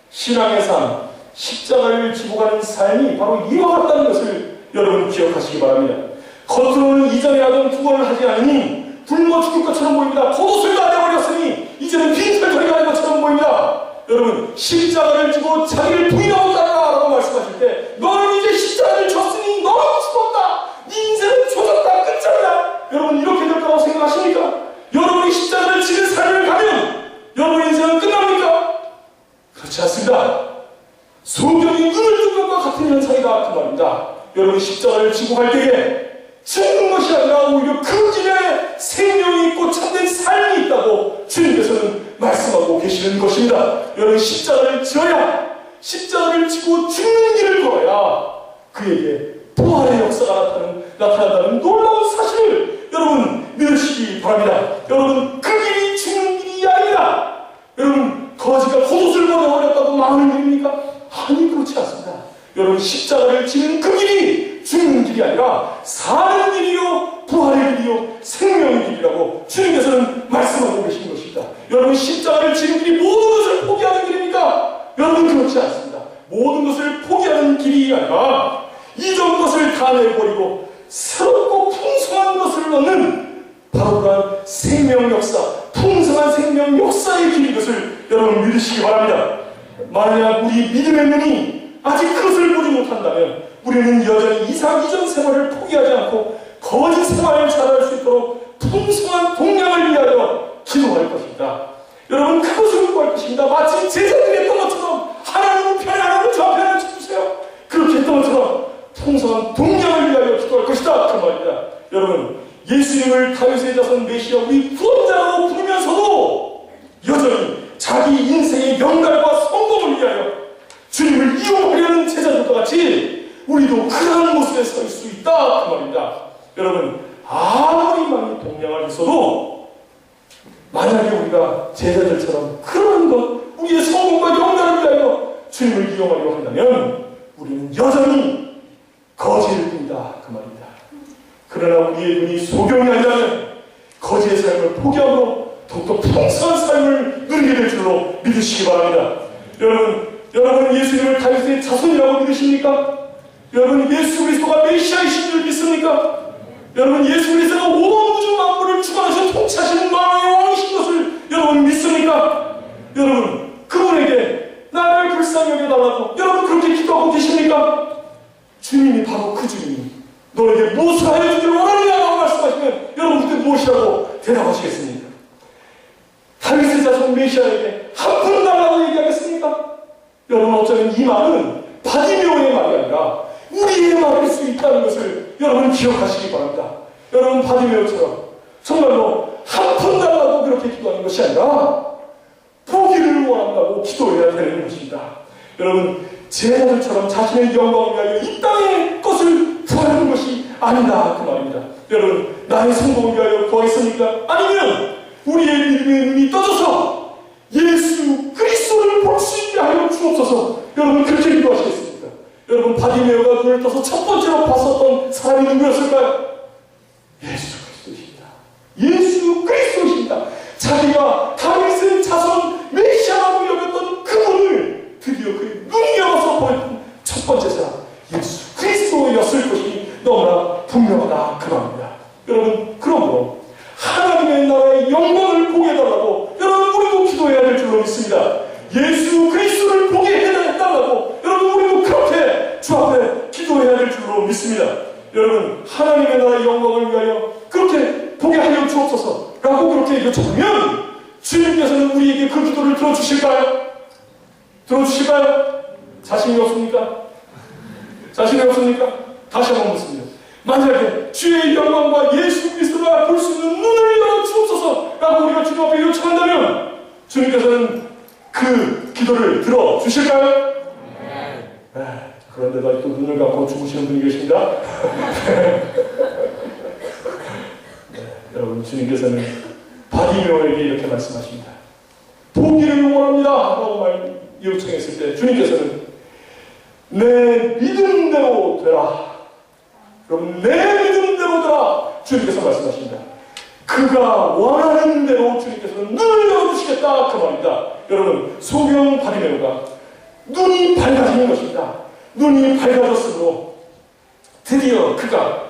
S1: 신앙의 삶, 십자가를 지고 가는 삶이 바로 이와 같다는 것을 여러분 기억하시기 바랍니다. 겉으로는 이전에 하던 구걸을 하지 않으니 굶어 죽을 것처럼 보입니다. 겉옷을 다 내버렸으니 이제는 빈털터리가 하는 것처럼 보입니다. 여러분 십자가를 지고 자기를 부인하고 따라라고 말씀하실 때 너는 이제 십자가를 졌으니 너는 죽었다. 네 인생은 조졌다. 끝장이다. 여러분 이렇게 될 거라고 생각하십니까? 여러분이 십자가를 지는 삶을 가면 여러분의 인생은 끝납니까? 그렇지 않습니다. 소경이 눈을 뜬 것과 같은 현상이다 그 말입니다. 여러분 십자가를 지고 갈 때에 죽는 것이 아니라 오히려 그 길에 생명이 있고 참된 삶이 있다고 주님께서는 말씀하고 계시는 것입니다. 여러분 십자가를 지어야 십자가를 지고 죽는 길을 걸어야 그에게 부활의 역사가 나타난다는 놀라운 사실을 여러분 믿으시기 바랍니다. 여러분 그 길이 죽는 길이 아니라 여러분 거지가 겉옷을 벗어버렸다고 망하는 길입니까? 아니 그렇지 않습니다. 여러분 십자가를 지는 그 길이 죽는 길이 아니라 사는 길이요 부활의 길이요 생명의 길이라고 주님께서는 말씀하고 계신 것입니다. 여러분 십자가를 지는 길이 모든 것을 포기하는 길입니까? 여러분 그렇지 않습니다. 모든 것을 포기하는 길이 아니라 이전 것을 다 내버리고 새롭고 풍성한 것을 얻는 바로 그런 생명 역사, 풍성한 생명 역사의 길인 것을 여러분 믿으시기 바랍니다. 만약 우리 믿음의 눈이 아직 그것을 보지 못한다면 우리는 여전히 이전 생활을 포기하지 않고 거짓 생활을 잘할 수 있도록 풍성한 동량을 위하여 기도할 것입니다. 여러분 그것을 구할 것입니다. 마치 제자들이 했던 것처럼 하나님 편에 하나님 저 편에 주세요. 그렇게 했던 것처럼 풍성한 동량을 위하여 기도할 것이다 그 말입니다. 여러분 예수님을 다윗의 자손 메시아 우리 구원자라고 부르면서도 여전히 자기 인생의 영달과 성공을 위하여 주님을 이용하려는 제자들과 같이 우리도 그런 모습에 설 수 있다 그 말입니다. 여러분, 아무리 많이 동량을 했어도 만약에 우리가 제자들처럼 그런 것, 우리의 성공과 영광을 위하여 주님을 이용하려 한다면 우리는 여전히 거지일 뿐이다 그 말입니다. 그러나 우리의 눈이 소경이 아니라면 거지의 삶을 포기하고 더욱더 풍성한 삶을 누리게 될 줄로 믿으시기 바랍니다. 여러분 예수님을 다윗의 자손이라고 믿으십니까? 여러분 예수 그리스도가 메시아이신 줄 믿습니까? 여러분 예수 그리스도가 온 우주 만물을 주관하셔 통치하시는 만왕의 왕이신 것을 여러분 믿습니까? 여러분 그분에게 나를 불쌍히 여겨달라고 여러분 그렇게 기도하고 계십니까? 주님이 바로 그 주님이 너에게 무엇을 하여 주기를 원하느냐고 말씀하시면 여러분 그때 무엇이라고 대답하시겠습니까? 다윗의 자손 메시아에게 한 푼 달라고 얘기하겠습니까? 여러분 어쩌면 이 말은 바디메오의 말이 아니라 우리의 말일 수 있다는 것을 여러분 기억하시기 바랍니다. 여러분 바디메오처럼 정말로 한 푼 달라고 그렇게 기도하는 것이 아니라 보기를 원한다고 기도해야 되는 것입니다. 여러분 제자들처럼 자신의 영광을 위하여 이 땅의 것을 구하는 것이 아니다 그 말입니다. 여러분 나의 성공을 위하여 구하겠습니까? 아니면 우리의 믿음의 눈이 떠져서 예수 그리스도를 볼 수 있게 하여 주옵소서. 여러분 그렇게 기도하시겠습니까? 여러분 바디메오가 눈을 떠서 첫 번째로 봤었던 사람이 누구였을까요? 예수 그리스도십니다. 예수 그리스도십니다. 자기가 다윗의 자손 메시아라고 여겼던 그분을 드디어 그의 눈이 열어서 보였던 첫 번째 사람 예수 그리스도였을 것이 너무나 분명하다 그 말입니다. 여러분 그러므로 하나님의 나라의 영광을 보게 해달라고 여러분 우리도 기도해야 될 줄로 믿습니다. 예수 그리스도를 보게 해달라고 여러분 우리도 그렇게 주 앞에 기도해야 될 줄로 믿습니다. 여러분 하나님의 나라의 영광을 위하여 그렇게 보게 하여 주옵소서 라고 그렇게 요청하면 주님께서는 우리에게 그 기도를 들어주실까요? 들어주실까요? 자신이 없습니까? 자신이 없습니까? 다시 한번 묻습니다. 만약에 주의 영광과 예수 그리스도가 볼 수 있는 눈을 열어 주옵소서 라고 우리가 주님 앞에 요청한다면 주님께서는 그 기도를 들어주실까요? 네. 그런데도 또 눈을 감고 죽으시는 분이 계십니다. 네. 여러분 주님께서는 바디메오에게 이렇게 말씀하십니다. 보기를 원합니다 라고 요청했을 때 주님께서는 내 믿음대로 되라. 여러분 내 믿음대로 되라 주님께서 말씀하십니다. 그가 원하는 대로 주님께서는 눈을 열어주시겠다 그 말입니다. 여러분 소경 바디메오가 눈이 밝아지는 것입니다. 눈이 밝아졌으므로 드디어 그가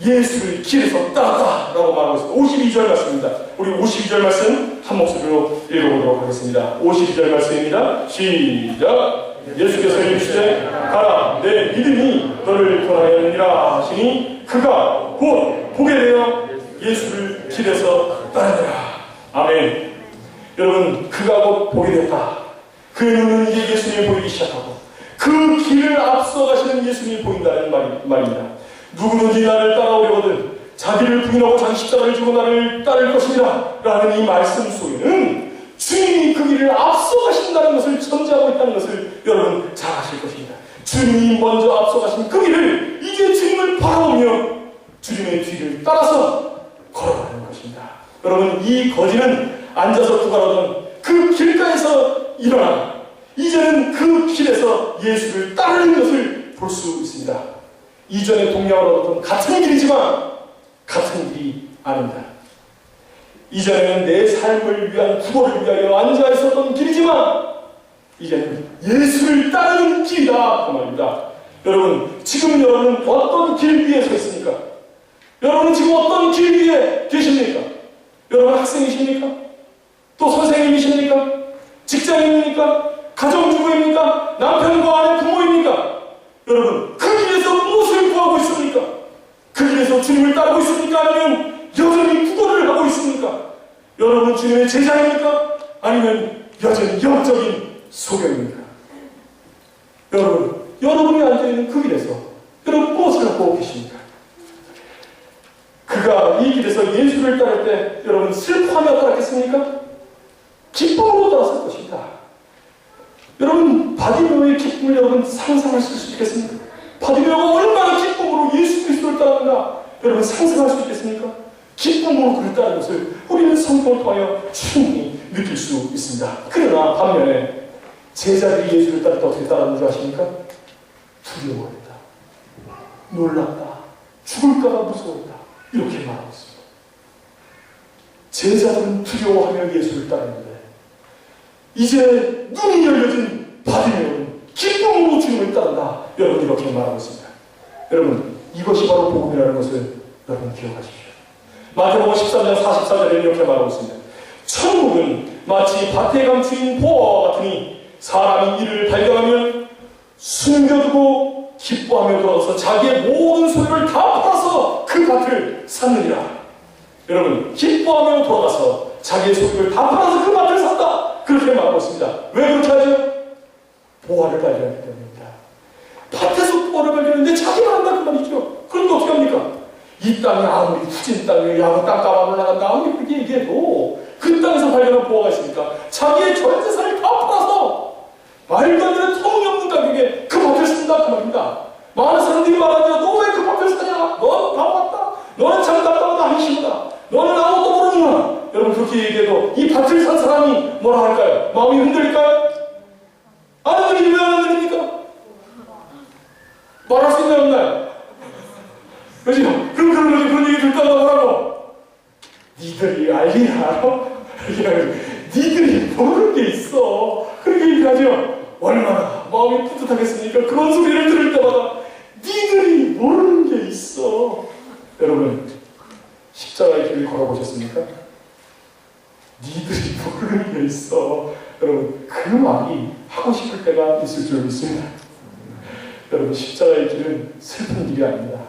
S1: 예수를 길에서 따랐다 라고 말하고 있습니다. 52절 말씀입니다. 우리 52절 말씀 한 목소리로 읽어보도록 하겠습니다. 52절 말씀입니다. 시작. 예수께서 이르시되 가라 내 믿음이 너를 권하였느니라 하시니 그가 곧 보게 되어 예수를 길에서 따르니라. 아멘. 여러분 그가 곧 보게 됐다. 그의 눈은 이제 예수님이 보이기 시작하고 그 길을 앞서 가시는 예수님이 보인다는 말입니다. 누구든지 나를 따라오려거든 자기를 부인하고 자기 십자가를 지고 나를 따를 것이니라 라는 이 말씀 속에는 주님이 그 길을 앞서 가신다는 것을 전제하고 있다는 것을 여러분 잘 아실 것입니다. 주님이 먼저 앞서 가신 그 길을 이제 주님을 바라보며 주님의 뒤를 따라서 걸어가는 것입니다. 여러분 이 거지는 앉아서 구걸하던 그 길가에서 일어나 이제는 그 길에서 예수를 따르는 것을 볼 수 있습니다. 이전에 동양을 얻었던 같은 길이지만 같은 길이 아닙니다. 이전에는 내 삶을 위한 구원을 위하여 앉아 있었던 길이지만 이제는 예수를 따르는 길이다 그 말입니다. 여러분 지금 여러분은 어떤 길 위에 서 있습니까? 여러분은 지금 어떤 길 위에 계십니까? 여러분 학생이십니까? 또 선생님이십니까? 직장인입니까? 가정주부입니까? 남편과 아내 부모입니까? 여러분 그 길에서 무엇을 구하고 있습니까? 그 길에서 주님을 따르고 있습니까? 아니면 여전히 구걸을 하고 있습니까? 여러분 주님의 제자입니까? 아니면 여전히 영적인 소경입니까? 여러분이 앉아있는 그 길에서 여러분 무엇을 하고 계십니까? 그가 이 길에서 예수를 따를 때 여러분 슬퍼하며 따랐겠습니까? 기쁨으로 따랐을 것입니다. 여러분 바디메오의 기쁨을 여러분 상상할 수 있겠습니까? 바디메오가 여러분 상상할 수 있겠습니까? 기쁨으로 그랬다는 것을 우리는 성경을 통하여 충분히 느낄 수 있습니다. 그러나 반면에 제자들이 예수를 따를 때 어떻게 따랐는 줄 아십니까? 두려워했다, 놀랐다, 죽을까봐 무서웠다, 이렇게 말하고 있습니다. 제자들은 두려워하며 예수를 따랐는데 이제 눈이 열려진 바디메오는 기쁨으로 주님을 따른다. 여러분 이렇게 말하고 있습니다. 여러분 이것이 바로 복음이라는 것을 여러분 기억하십시오. 마태복음 13장 44절에 이렇게 말하고 있습니다. 천국은 마치 밭에 감추인 보화와 같으니 사람이 이를 발견하면 숨겨두고 기뻐하며 돌아가서 자기의 모든 소유를 다 팔아서 그 밭을 샀느니라. 여러분 기뻐하며 돌아가서 자기의 소유를 다 팔아서 그 밭을 샀다. 그렇게 말하고 있습니다. 왜 그렇게 하죠? 보화를 발견하기 때문입니다. 밭에서 보화를 발견했는데 자기가 한다 그 말이죠. 그런데 어떻게 합니까? 이 땅이 아무리 후진 땅에 야구 땅값 올라간다 아무리 그렇게 얘기해도 그 땅에서 발견한 보화가 있으니까 자기의 전 재산을 다 팔아서 말도 안 되는 터무니없는 가격에 그 밭을 쓴다 그 말입니다. 많은 사람들이 말하죠. 너 왜 그 밭을 사냐? 넌 바보 같다. 너는 참 답답하다 한심하다. 너는 아무것도 모르는구나. 여러분 그렇게 얘기해도 이 밭을 산 사람이 뭐라 할까요? 마음이 흔들릴까요? 안 흔들리면 왜 안 흔들립니까? 말할 수 있나요 없나요? 그죠? 그런 얘기 들다가 뭐라고? 니들이 알리나? 니들이 모르는 게 있어. 그렇게 얘기하죠. 얼마나 마음이 뿌듯하겠습니까? 그런 소리를 들을 때마다 니들이 모르는 게 있어. 여러분 십자가의 길을 걸어보셨습니까? 니들이 모르는 게 있어. 여러분 그 말이 하고 싶을 때가 있을 줄 믿습니다. 여러분 십자가의 길은 슬픈 길이 아닙니다.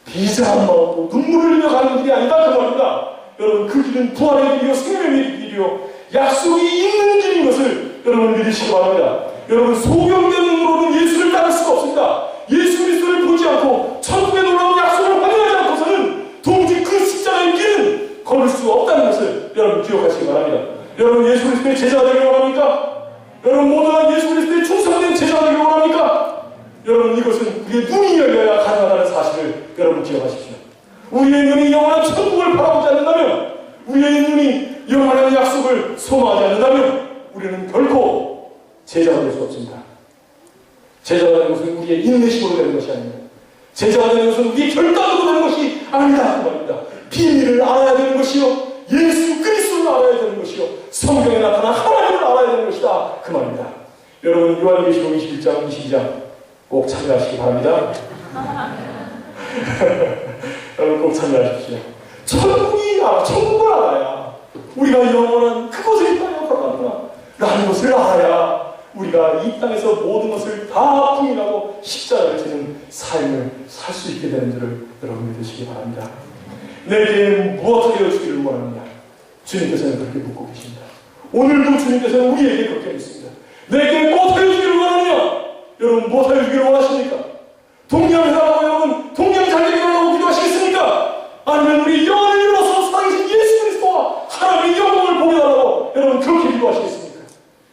S1: 비장한 마음으로 눈물을 흘려 가는 길이 아니다 그 말입니다. 여러분 그 길은 부활의 길이요 생명의 길이요 약속이 있는 길인 것을 여러분 믿으시기 바랍니다. 여러분 소경된 눈으로는 예수를 따를 수가 없습니다. 예수 그리스도를 보지 않고 천국에 놀라운 약속을 확인하지 않고서는 도무지 그 십자가의 길은 걸을 수 없다는 것을 여러분 기억하시기 바랍니다. 여러분 예수 그리스도의 제자가 되기를 원합니까? 여러분 모두 다 예수 그리스도의 충성된 제자가 되기를 원합니까? 여러분 이것은 우리의 눈이 열려야 가능하다는 사실을 여러분 기억하십시오. 우리의 눈이 영원한 천국을 바라보지 않는다면, 우리의 눈이 영원한 약속을 소망하지 않는다면 우리는 결코 제자가 될 수 없습니다. 제자가 되는 것은 우리의 인내심으로 되는 것이 아닙니다. 제자가 되는 것은 우리의 결단으로 되는 것이 아니다 그 말입니다. 비밀을 알아야 되는 것이요 예수 그리스도를 알아야 되는 것이요 성경에 나타난 하나님을 알아야 되는 것이다 그 말입니다. 여러분 요한계시록 21장 22장 꼭 참여하시기 바랍니다. 여러분 꼭 참여하십시오. 천국을 알아야 우리가 영원한 그곳에 있다고 바라는구나 라는 것을 알아야 우리가 이 땅에서 모든 것을 다 부인하고 십자가를 지는 삶을 살 수 있게 되는 줄을 여러분 믿으시기 바랍니다. 내게 무엇을 되어주기를 원합니다. 주님께서는 그렇게 묻고 계십니다. 오늘도 주님께서는 우리에게 그렇게 묻습니다. 내게 무엇을 되어주기를 원하느냐? 여러분 무엇을 주기를 원하십니까? 동양사라고 여러분 동양 잘 되기를 원하고 기도하시겠습니까? 아니면 우리 영혼을 이루어서 살아계신 예수 그리스도와 하나님의 영광을 보게 달라고 여러분 그렇게 기도하시겠습니까?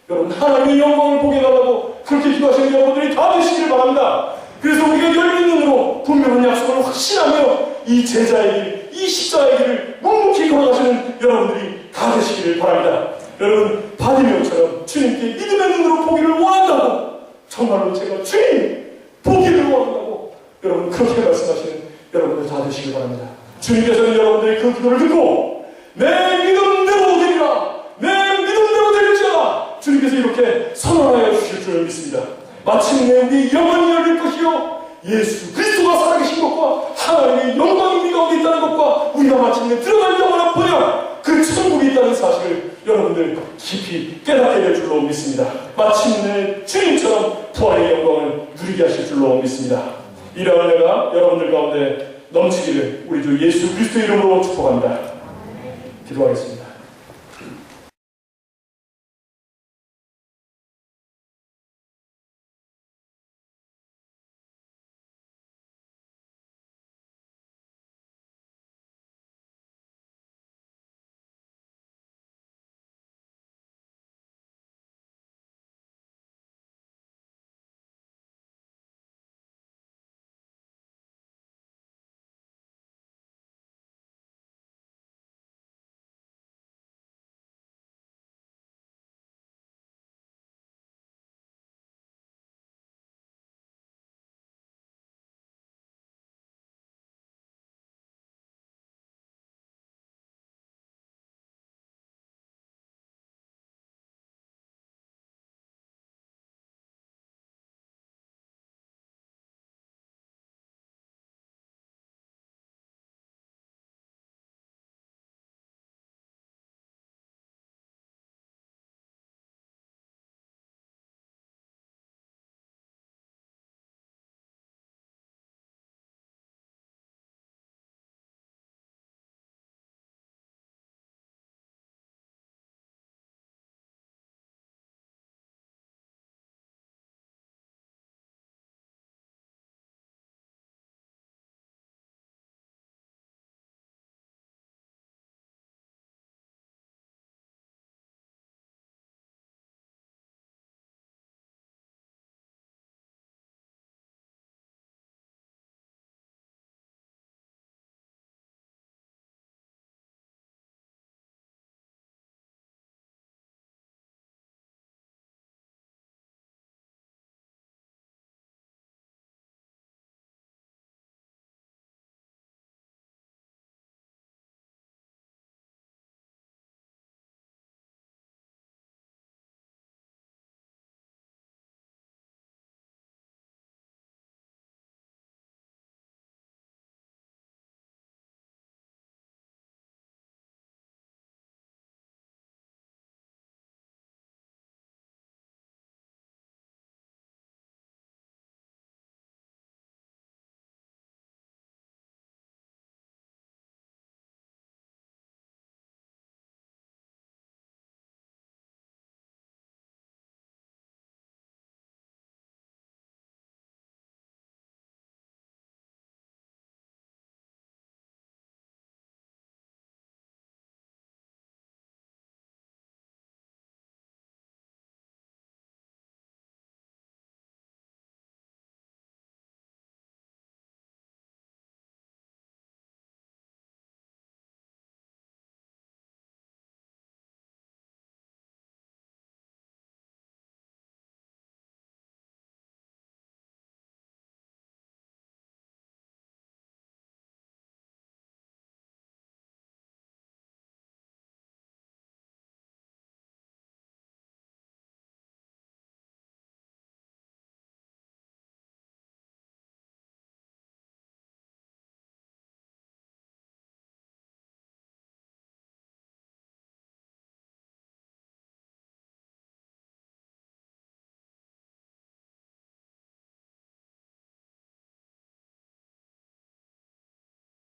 S1: 여러분 하나님의 영광을 보게 달라고 그렇게 기도하시는 여러분들이 다 되시기를 바랍니다. 그래서 우리가 열린 눈으로 분명한 약속을 확신하며 이 제자의 길, 이 십자가의 길을 묵묵히 걸어가시는 여러분들이 다 되시기를 바랍니다. 여러분 바디메오처럼 주님께 믿음의 눈으로 보기를 원한다고 정말로 제가 주님 보기를 원한다고 여러분 그렇게 말씀하시는 여러분들 다 되시길 바랍니다. 주님께서는 여러분들의 그 기도를 듣고 내 믿음대로 되리라 내 믿음대로 될지어다 주님께서 이렇게 선언하여 주실 줄 믿습니다. 마침내 우리의 영혼이 열릴 것이요 예수 그리스도가 살아계신 것과 하나님의 영광이 우리 가운데 있다는 것과 우리가 마침내 들어갈 영원한 번영 그 천국이 있다는 사실을 여러분들 깊이 깨닫게 될 줄로 믿습니다. 마침내 주님처럼 부활의 영광을 누리게 하실 줄로 믿습니다. 이러한 은혜가 여러분들 가운데 넘치기를 우리 주 예수 그리스도의 이름으로 축복합니다. 기도하겠습니다.